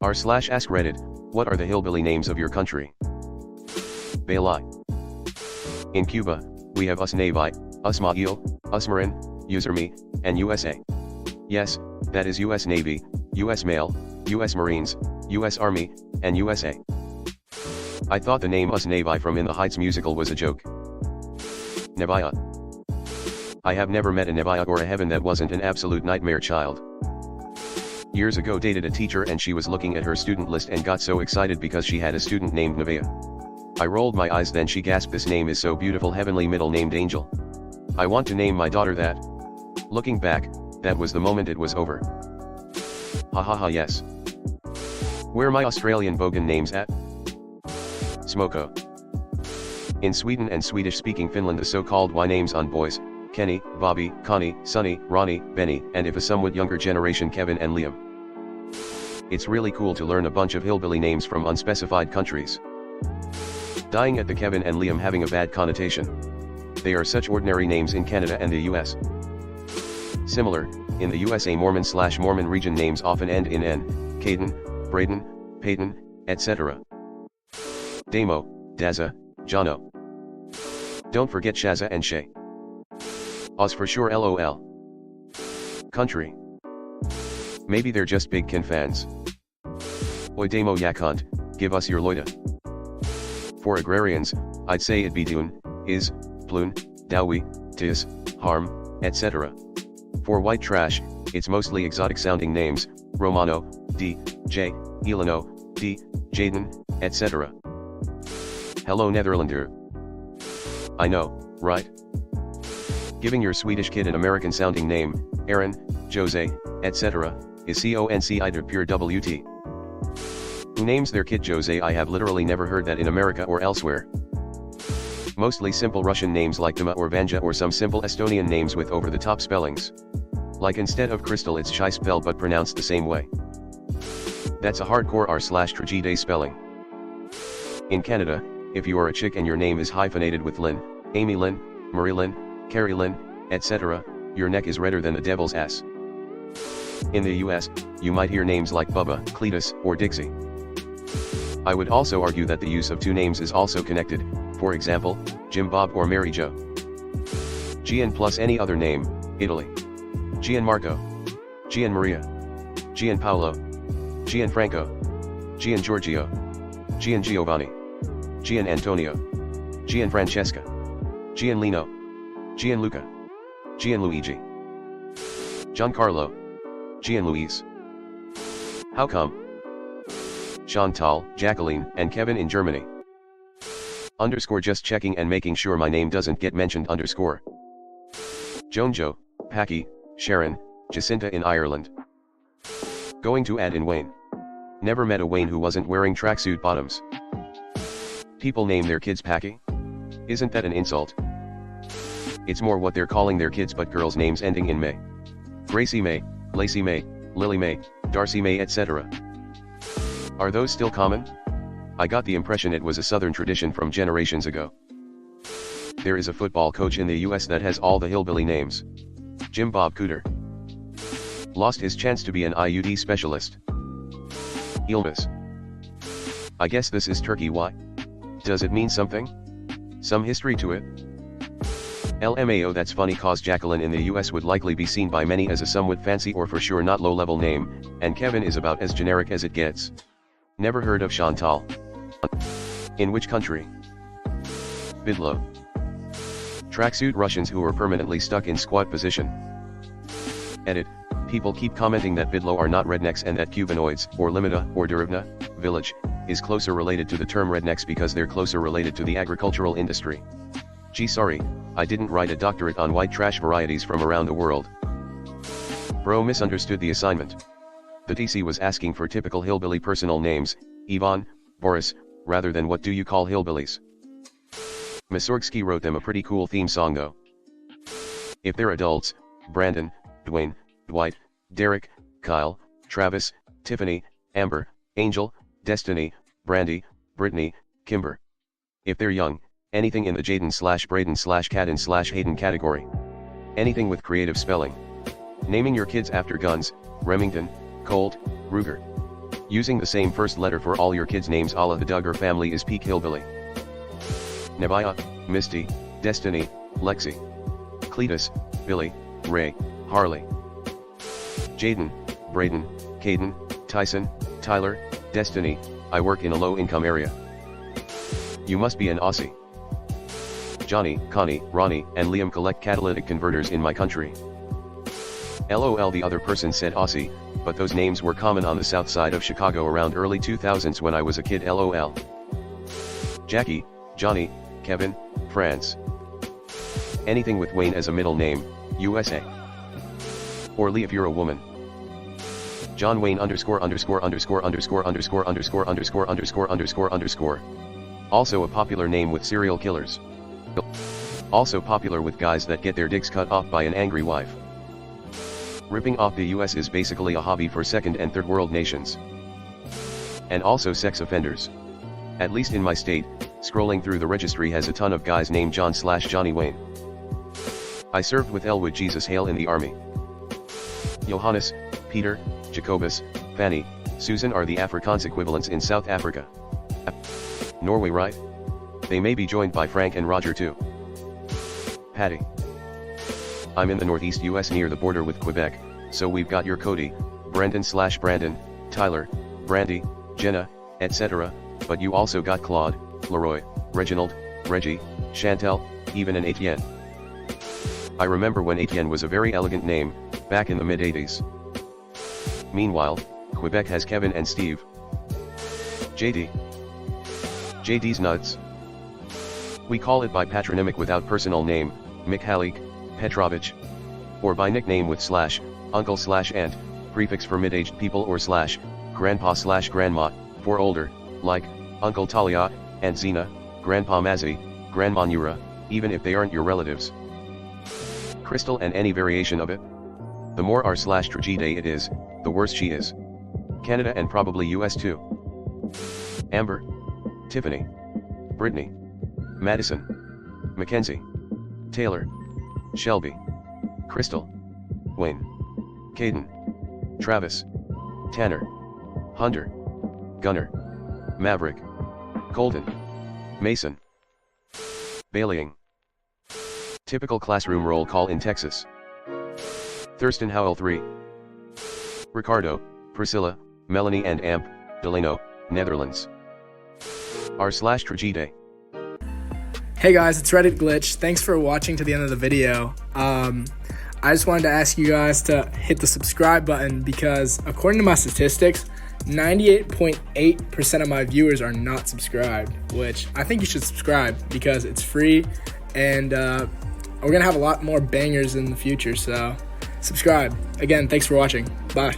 r/AskReddit, what are the hillbilly names of your country? Bailai. In Cuba, we have us Navy, us Mail, us Marin, Userme, and USA. Yes, that is US Navy, US Mail, US Marines, US Army, and USA. I thought the name Us Navy from In the Heights musical was a joke. Nevaeh. I have never met a Nevaeh or a heaven that wasn't an absolute nightmare child. Years ago dated a teacher and she was looking at her student list and got so excited because she had a student named Nevaeh. I rolled my eyes, then she gasped, "This name is so beautiful, heavenly middle named Angel. I want to name my daughter that." Looking back, that was the moment it was over. Ha ha ha, yes. Where my Australian bogan names at? Smoko. In Sweden and Swedish-speaking Finland, the so-called Y names on boys, Kenny, Bobby, Connie, Sonny, Ronnie, Benny, and if a somewhat younger generation, Kevin and Liam. It's really cool to learn a bunch of hillbilly names from unspecified countries. Dying at the Kevin and Liam having a bad connotation. They are such ordinary names in Canada and the US. Similar, in the USA Mormon/Mormon region names often end in N, Caden, Braden, Peyton, etc. Damo, Daza, Jono. Don't forget Shaza and Shay. Oz for sure, LOL. Country. Maybe they're just big Ken fans. Oi Damo Yakont, give us your loida. For agrarians, I'd say it'd be Dune, Is, Plun, Dowie, Tis, Harm, etc. For white trash, it's mostly exotic sounding names, Romano, D, J, Elano, D, Jaden, etc. Hello Netherlander. I know, right? Giving your Swedish kid an American sounding name, Aaron, Jose, etc., is conc either pure WT. Who names their kid Jose? I have literally never heard that in America or elsewhere. Mostly simple Russian names like Dima or Vanja, or some simple Estonian names with over-the-top spellings. Like instead of crystal it's Chai spelled but pronounced the same way. That's a hardcore r/tragedy spelling. In Canada, if you are a chick and your name is hyphenated with Lynn, Amy Lynn, Marie Lynn, Carrie Lynn, etc., your neck is redder than the devil's ass. In the US, you might hear names like Bubba, Cletus, or Dixie. I would also argue that the use of two names is also connected, for example, Jim Bob or Mary Jo. Gian plus any other name, Italy. Gianmarco. Gian Maria. Gian Paolo. Gian Franco. Gian Giorgio. Gian Giovanni. Gian Antonio. Gian Francesca. Gian Lino. Gian Luca. Gian Luigi. Giancarlo. Gian Luis. How come? Chantal, Jacqueline, and Kevin in Germany. Underscore just checking and making sure my name doesn't get mentioned underscore. Joanjo, Packy, Sharon, Jacinta in Ireland. Going to add in Wayne. Never met a Wayne who wasn't wearing tracksuit bottoms. People name their kids Packy? Isn't that an insult? It's more what they're calling their kids, but girls' names ending in May. Gracie May, Lacey May, Lily May, Darcy May, etc. Are those still common? I got the impression it was a Southern tradition from generations ago. There is a football coach in the US that has all the hillbilly names. Jim Bob Cooter. Lost his chance to be an IUD specialist. Ilmas. I guess this is Turkey. Why? Does it mean something? Some history to it? LMAO, that's funny cause Jacqueline in the US would likely be seen by many as a somewhat fancy or for sure not low-level name, and Kevin is about as generic as it gets. Never heard of Chantal. In which country? Bydlo. Tracksuit Russians who are permanently stuck in squat position. Edit. People keep commenting that Bydlo are not rednecks and that Cubanoids, or Limita, or Derivna, village, is closer related to the term rednecks because they're closer related to the agricultural industry. Gee sorry, I didn't write a doctorate on white trash varieties from around the world. Bro misunderstood the assignment. The TC was asking for typical hillbilly personal names, Ivan, Boris, rather than what do you call hillbillies. Masorgsky wrote them a pretty cool theme song though. If they're adults, Brandon, Dwayne, Dwight, Derek, Kyle, Travis, Tiffany, Amber, Angel, Destiny, Brandy, Brittany, Kimber. If they're young, anything in the Jaden/Braden/Cadden/Hayden category. Anything with creative spelling. Naming your kids after guns, Remington, Colt, Ruger. Using the same first letter for all your kids' names a la the Duggar family is peak hillbilly. Nebiah, Misty, Destiny, Lexi, Cletus, Billy, Ray, Harley, Jaden, Braden, Caden, Tyson, Tyler, Destiny. I work in a low-income area. You must be an Aussie. Johnny, Connie, Ronnie, and Liam collect catalytic converters in my country. LOL. The other person said Aussie, but those names were common on the south side of Chicago around early 2000s when I was a kid. LOL. Jackie, Johnny, Kevin, France. Anything with Wayne as a middle name, USA. Or Lee if you're a woman. John Wayne ________________________________________________________________________________________________________________________popular name with serial killers. Also popular with guys that get their dicks cut off by an angry wife. Ripping off the US is basically a hobby for second and third world nations. And also sex offenders. At least in my state, scrolling through the registry has a ton of guys named John/Johnny Wayne. I served with Elwood Jesus Hale in the army. Johannes, Peter, Jacobus, Fanny, Susan are the Afrikaans equivalents in South Africa. Norway, right? They may be joined by Frank and Roger too. Patty. I'm in the northeast US near the border with Quebec, so we've got your Cody, Brendan/Brandon, Tyler, Brandy, Jenna, etc., but you also got Claude, Leroy, Reginald, Reggie, Chantel, even an Etienne. I remember when Etienne was a very elegant name, back in the mid-80s. Meanwhile, Quebec has Kevin and Steve. JD. JD's nuts. We call it by patronymic without personal name, Mikhalik, Petrovich. Or by nickname with slash, uncle/aunt, prefix for mid-aged people or slash, grandpa/grandma, for older, like, Uncle Talia, Aunt Zena, Grandpa Mazzy, Grandma Nura, even if they aren't your relatives. Crystal and any variation of it. The more r/tragedy it is, the worse she is. Canada and probably US too. Amber. Tiffany. Brittany. Madison. Mackenzie. Taylor. Shelby. Crystal. Wayne. Caden. Travis. Tanner. Hunter. Gunner. Maverick. Colden. Mason. Baileying. Typical classroom roll call in Texas. Thurston Howell 3. Ricardo, Priscilla, Melanie and Amp, Delano, Netherlands. r/tragedy. Hey guys, it's Reddit Glitch. Thanks for watching to the end of the video. I just wanted to ask you guys to hit the subscribe button because according to my statistics, 98.8% of my viewers are not subscribed, which I think you should subscribe because it's free and we're going to have a lot more bangers in the future, so subscribe. Again, thanks for watching. Bye.